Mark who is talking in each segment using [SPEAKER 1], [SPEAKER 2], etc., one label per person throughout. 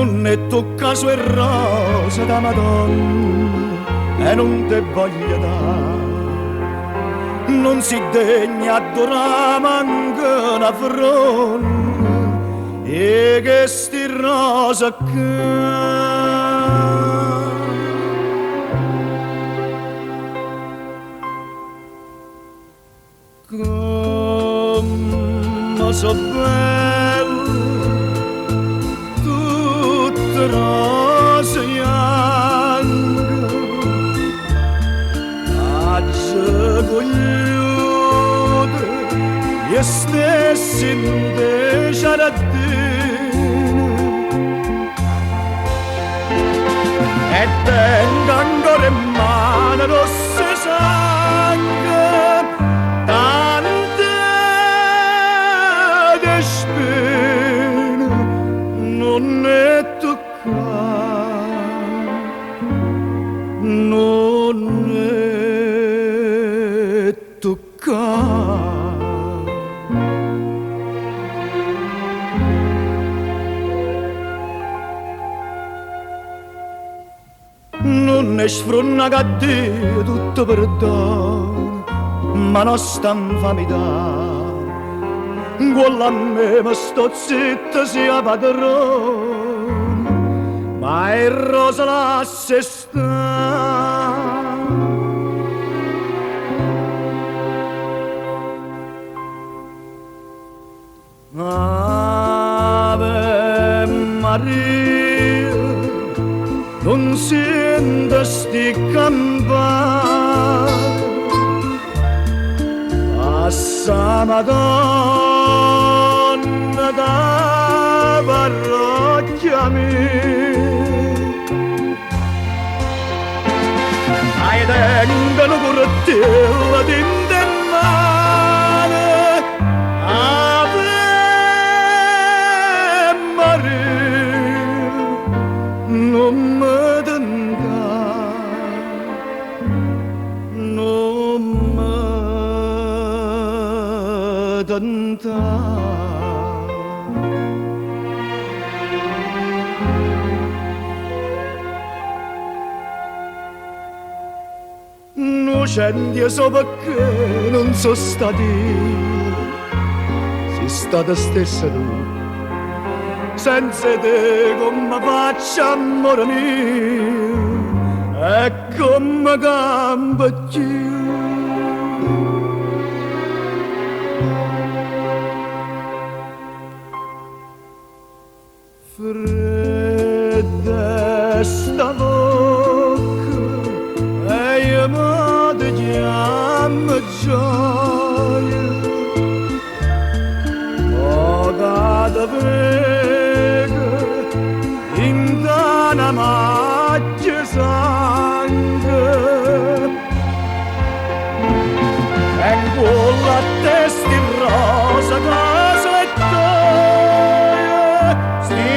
[SPEAKER 1] non è tocca su e rosa da Madonna e non te voglio dare. Non si degna adorare manca una fronna e che sti rosa come so bello tutte rose bianche agge cogliute e stessi invece da e tengo ancora in mano rosse sangue tante che spine non è toccata, non è toccata. Non è sfronna che Dio tutto perdono, ma non sta infamità. Quella a me ma sto zitta sia padrone, ma è rosa la se sta. Ave Maria, non sento sti campane, passa Madonna da parrocchia mia. Ai tengono curtella dinte in mano, Ave Maria, non mi non mi tentare. Innocenti so perché non so stati, sei stata stessa tu. Senza te come faccio amore mio e come campo più. Fredda sta bocca e io mi ti chiamo gioia, poca da vega in dana macchia sangue e quella testa in rosa casa e toia, sti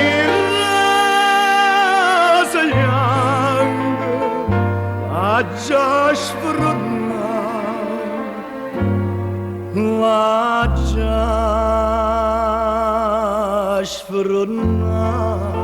[SPEAKER 1] rosa bianche la già sfrunata, la già sfrunata.